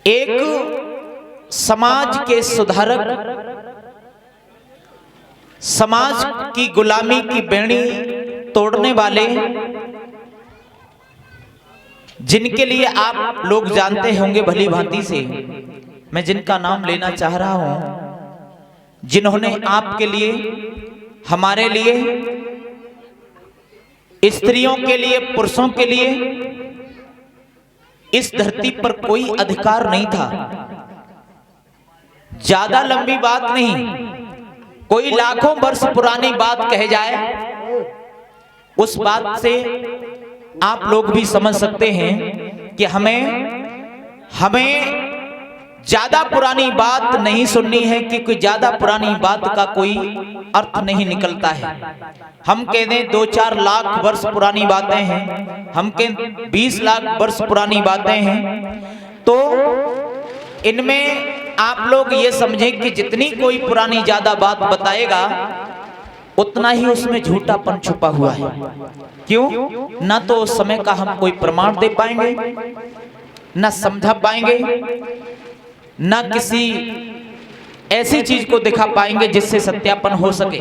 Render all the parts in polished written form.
एक समाज के सुधारक, समाज की गुलामी की बेड़ी तोड़ने वाले, जिनके लिए आप लोग जानते होंगे भली भांति से, मैं जिनका नाम लेना चाह रहा हूं, जिन्होंने आपके लिए, हमारे लिए, स्त्रियों के लिए, पुरुषों के लिए इस धरती पर कोई अधिकार नहीं था। ज्यादा लंबी बात नहीं, कोई लाखों वर्ष पुरानी बात कह जाए, उस बात से आप लोग भी समझ सकते हैं कि हमें ज्यादा पुरानी बात नहीं सुननी है, क्योंकि ज्यादा पुरानी बात का कोई अर्थ नहीं निकलता है। हम कह दें 2-4 लाख वर्ष पुरानी बातें हैं, हम कह 20 लाख वर्ष पुरानी बातें हैं, तो इनमें आप लोग ये समझें कि जितनी कोई पुरानी ज्यादा बात बताएगा उतना ही उसमें झूठापन छुपा हुआ है। क्यों? ना तो उस समय का हम कोई प्रमाण दे पाएंगे, ना समझा पाएंगे, ना किसी ऐसी चीज को दिखा पाएंगे जिससे सत्यापन हो सके।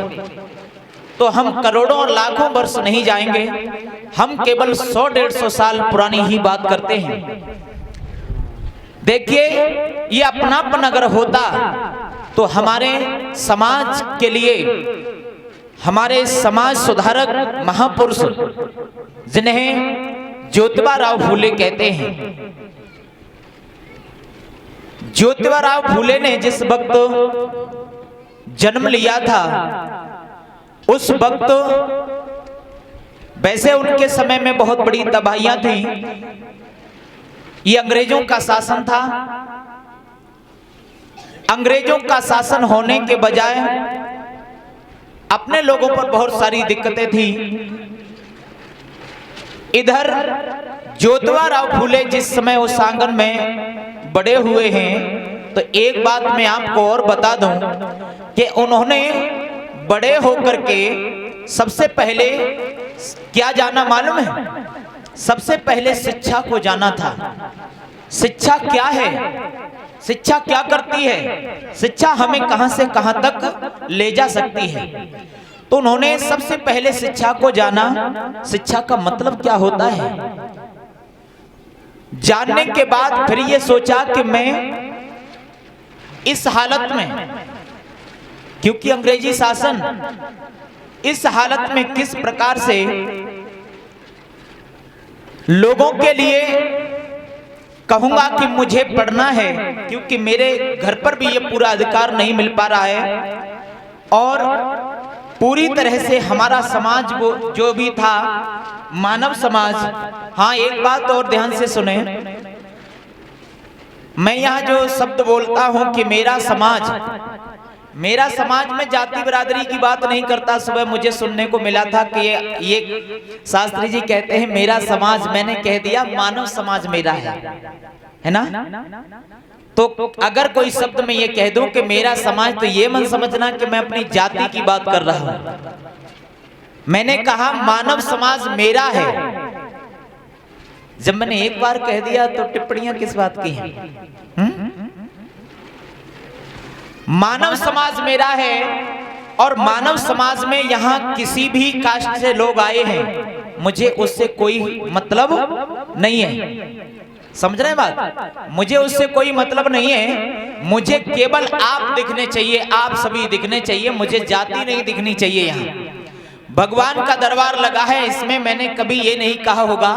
तो हम करोड़ों और लाखों वर्ष नहीं जाएंगे, हम केवल 100-150 साल पुरानी ही बात करते हैं। देखिए, ये अपनापन अगर होता तो हमारे समाज के लिए, हमारे समाज सुधारक महापुरुष जिन्हें ज्योतिबा राव फूले कहते हैं, ज्योतिबा राव फूले ने जिस वक्त जन्म लिया था, उस वक्त वैसे उनके समय में बहुत बड़ी तबाहियां थी। ये अंग्रेजों का शासन था। अंग्रेजों का शासन होने के बजाय अपने लोगों पर बहुत सारी दिक्कतें थी। इधर ज्योतिबा राव फूले जिस समय उस आंगन में बड़े हुए हैं, तो एक बात मैं आपको और बता दूं कि उन्होंने बड़े होकर के सबसे पहले क्या जाना मालूम है? सबसे पहले शिक्षा को जाना था। शिक्षा क्या है? शिक्षा क्या करती है? शिक्षा हमें कहां से कहां तक ले जा सकती है। तो उन्होंने सबसे पहले शिक्षा को जाना। शिक्षा का मतलब क्या होता है जानने के बाद फिर ये सोचा कि मैं इस हालत में, क्योंकि अंग्रेजी शासन, इस हालत में किस प्रकार से लोगों के लिए कहूंगा कि मुझे पढ़ना है, क्योंकि मेरे घर पर भी ये पूरा अधिकार नहीं मिल पा रहा है, और पूरी तरह से हमारा समाज वो जो भी था, मानव समाज। हाँ, एक बात और ध्यान से सुने, मैं यहाँ जो शब्द बोलता हूं कि मेरा समाज में जाति बिरादरी की बात नहीं करता। सुबह मुझे सुनने को मिला था कि ये शास्त्री जी कहते हैं मेरा समाज, मैंने कह दिया मानव समाज मेरा है ना। तो अगर कोई शब्द में ये कह दूं कि मेरा समाज, तो ये मत समझना कि मैं अपनी जाति की बात कर रहा हूं। मैंने कहा मानव समाज मेरा है। जब मैंने एक बार कह दिया तो टिप्पणियां किस बात की हैं? मानव समाज मेरा है, और मानव समाज में यहाँ किसी भी कास्ट से लोग आए हैं, मुझे उससे कोई मतलब नहीं है। समझ रहे बात? मुझे उससे कोई मतलब नहीं है। मुझे केवल आप दिखने चाहिए, आप सभी दिखने चाहिए, मुझे जाति नहीं दिखनी चाहिए। यहाँ भगवान का दरबार लगा है, इसमें मैंने कभी ये नहीं कहा होगा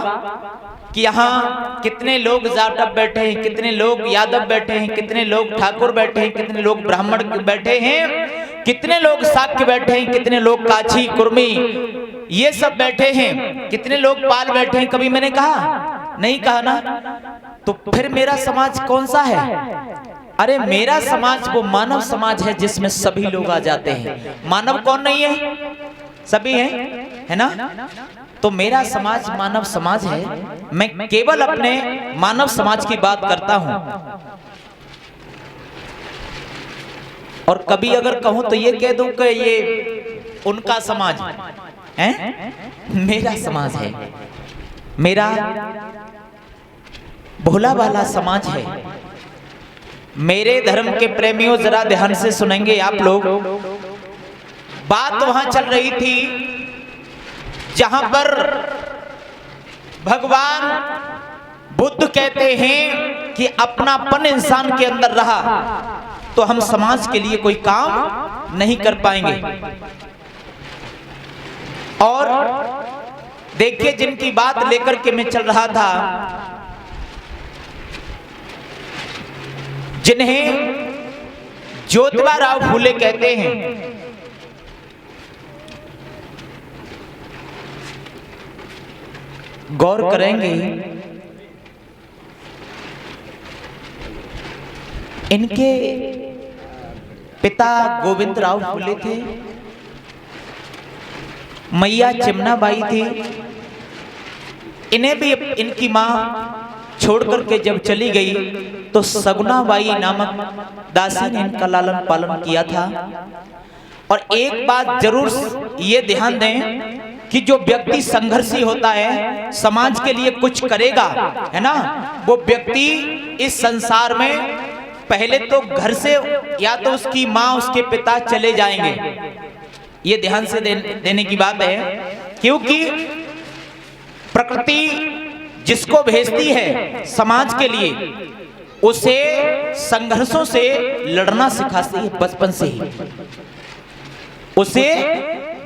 कि यहाँ कितने लोग जाटव बैठे हैं, कितने लोग यादव बैठे हैं, कितने लोग ठाकुर बैठे हैं, कितने लोग ब्राह्मण बैठे हैं, कितने लोग शाक्य बैठे हैं, कितने लोग काछी कुर्मी ये सब बैठे हैं, कितने लोग पाल बैठे हैं। कभी मैंने कहा? नहीं कहा ना। तो फिर मेरा समाज कौन सा है? अरे मेरा समाज वो मानव समाज है जिसमें सभी लोग आ जाते हैं। मानव कौन नहीं है? सभी हैं, है ना। तो मेरा समाज मानव समाज है। मैं केवल अपने मानव समाज की बात करता हूं। और कभी अगर कहूं तो ये कह दूं कि ये उनका समाज है, मेरा समाज है, मेरा भोला वाला समाज है। मेरे धर्म के प्रेमियों जरा ध्यान से सुनेंगे आप लोग। बात वहां चल रही थी जहां पर भगवान बुद्ध कहते हैं कि अपनापन इंसान के अंदर रहा तो हम समाज के लिए कोई काम नहीं कर पाएंगे। और देखिए जिनकी बात लेकर के मैं चल रहा था, जिन्हें ज्योतिबा राव फूले कहते हैं, गौर करेंगे इनके पिता गोविंद राव फूले थे, मैया चिमनाबाई थी। इन्हें भी इनकी मां छोड़ करके जब चली गई तो सगुनाबाई नामक दासी ने इनका लालन पालन किया था। और एक बात जरूर ये ध्यान दें कि जो व्यक्ति संघर्षी होता है, समाज के लिए कुछ करेगा, है ना, वो व्यक्ति इस संसार में पहले तो घर से या तो उसकी माँ उसके पिता चले जाएंगे। ये ध्यान से देने की बात है, क्योंकि प्रकृति जिसको भेजती है समाज के लिए उसे संघर्षों से लड़ना सिखाती है बचपन से ही, उसे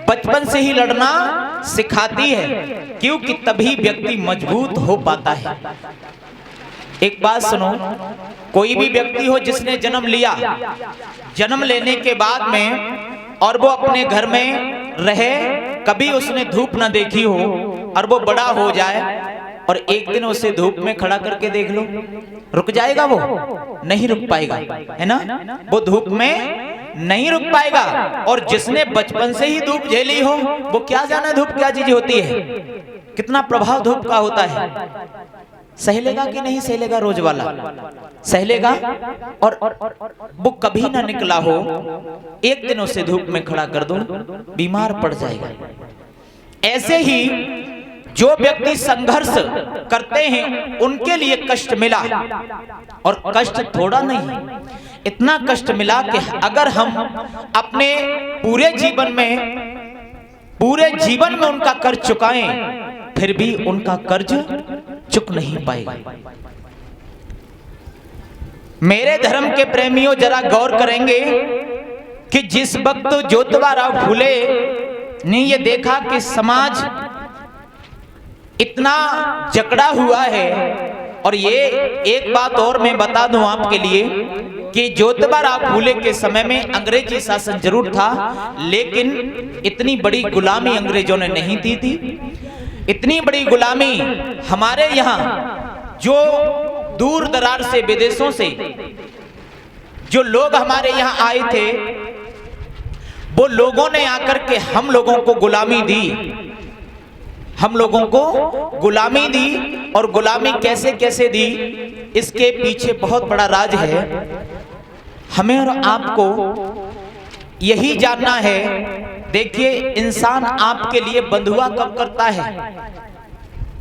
बचपन से ही लड़ना सिखाती है, क्योंकि तभी व्यक्ति मजबूत हो पाता है। एक बात सुनो, कोई भी व्यक्ति हो जिसने जन्म लिया, जन्म लेने के बाद में और वो अपने घर में रहे, कभी उसने धूप ना देखी हो और वो बड़ा हो जाए और एक दिन उसे धूप में खड़ा करके देख लो, रुक जाएगा? वो नहीं रुक पाएगा, है ना, वो धूप में नहीं रुक पाएगा। और जिसने बचपन से ही धूप झेली हो वो क्या जाने धूप क्या चीज होती है, कितना प्रभाव धूप का होता है। सह लेगा कि नहीं सह लेगा? रोज वाला सह लेगा। और वो कभी ना निकला हो, एक दिन उसे धूप में खड़ा कर दो, बीमार पड़ जाएगा। ऐसे ही जो व्यक्ति संघर्ष करते हैं उनके लिए कष्ट मिला, और कष्ट थोड़ा नहीं, इतना कष्ट मिला कि अगर हम अपने पूरे जीवन में उनका कर्ज चुकाएं फिर भी उनका कर्ज चुक नहीं पाएगा। मेरे धर्म के प्रेमियों जरा गौर करेंगे कि जिस वक्त ज्योतिबा राव फूले ने ये देखा कि समाज इतना जकड़ा हुआ है, और ये एक बात और मैं बता दूं आपके लिए कि ज्योतिबा राव फूले के समय में अंग्रेजी शासन जरूर था, लेकिन इतनी बड़ी गुलामी अंग्रेजों ने नहीं दी थी। इतनी बड़ी गुलामी हमारे यहाँ जो दूर दरार से विदेशों से जो लोग हमारे यहाँ आए थे, वो लोगों ने आकर के हम लोगों को गुलामी दी, हम लोगों को गुलामी दी। और गुलामी कैसे कैसे दी, इसके पीछे बहुत बड़ा राज है। हमें और आपको यही जानना है। देखिए, इंसान आपके लिए बंधुआ कब करता है,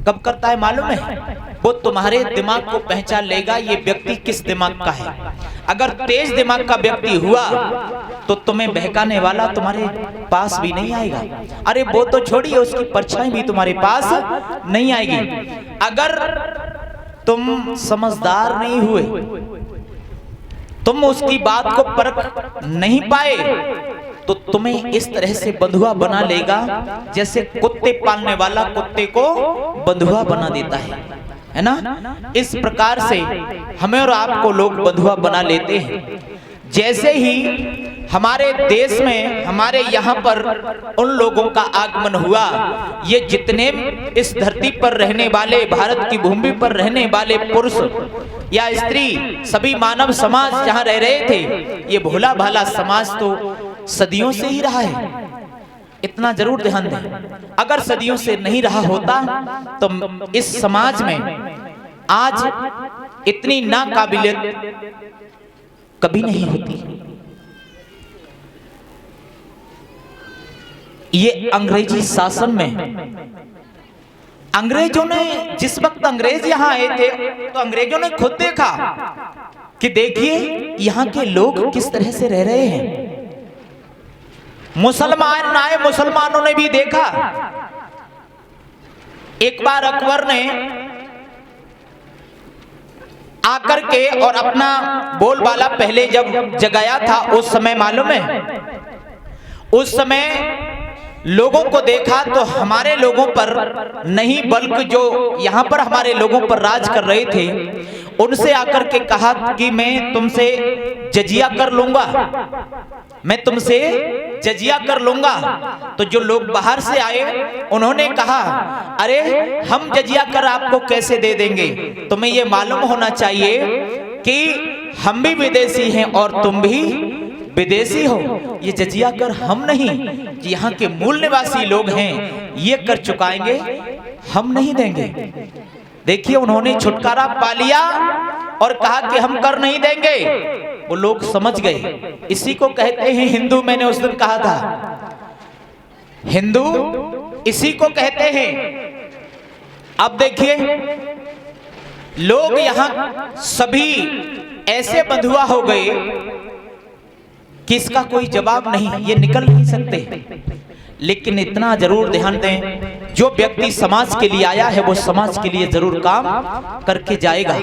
कब करता है मालूम है? वो तुम्हारे दिमाग को पहचान लेगा ये व्यक्ति किस दिमाग का है। अगर तेज दिमाग का व्यक्ति हुआ तो तुम्हें बहकाने वाला तुम्हारे पास भी नहीं आएगा। अरे वो तो छोड़िए, उसकी परछाई भी तुम्हारे पास नहीं आएगी। अगर तुम समझदार नहीं हुए, तुम उसकी बात को परख नहीं पाए, तो तुम्हें इस तरह से बंधुआ बना लेगा जैसे कुत्ते पालने वाला कुत्ते को बंधुआ बना देता है ना। इस प्रकार से हमें और आपको लोग बंधुआ बना लेते हैं। जैसे ही हमारे देश में, हमारे यहाँ पर उन लोगों का आगमन हुआ, ये जितने इस धरती पर रहने वाले, भारत की भूमि पर रहने वाले पुरुष या स्त्री, सभी मानव समाज जहाँ रह रहे थे, ये भोला भाला समाज तो सदियों से ही रहा है। इतना जरूर ध्यान दें, अगर सदियों से नहीं रहा होता तो इस समाज में आज इतनी नाकाबिलियत कभी नहीं होती। ये अंग्रेजी शासन में, अंग्रेजों ने, जिस वक्त अंग्रेज यहां आए थे तो अंग्रेजों ने खुद देखा कि देखिए यहाँ के लोग किस तरह से रह रहे हैं। मुसलमान आए, मुसलमानों ने भी देखा। एक बार अकबर ने आकर के और अपना बोलबाला पहले जब जगाया था, उस समय मालूम है, उस समय लोगों को देखा तो हमारे लोगों पर नहीं बल्कि जो यहाँ पर हमारे लोगों पर राज कर रहे थे उनसे आकर के कहा कि मैं तुमसे जजिया कर लूंगा, मैं तुमसे जजिया कर लूंगा। तो जो लोग बाहर से आए उन्होंने कहा अरे हम जजिया कर आपको कैसे दे देंगे, तुम्हें ये मालूम होना चाहिए कि हम भी विदेशी हैं और तुम भी विदेशी हो, ये जजिया कर हम नहीं, यहाँ के मूल निवासी लोग हैं ये कर चुकाएंगे, हम नहीं देंगे। देखिए उन्होंने छुटकारा पा लिया और कहा कि हम कर नहीं देंगे। वो लोग समझ गए, इसी को कहते हैं हिंदू। मैंने उस दिन कहा था हिंदू इसी को कहते हैं। अब देखिए लोग यहाँ सभी ऐसे बंधुआ हो गए कि इसका कोई जवाब नहीं, ये निकल नहीं सकते। लेकिन इतना जरूर ध्यान दें, जो व्यक्ति समाज के लिए आया है वो समाज के लिए जरूर काम करके जाएगा।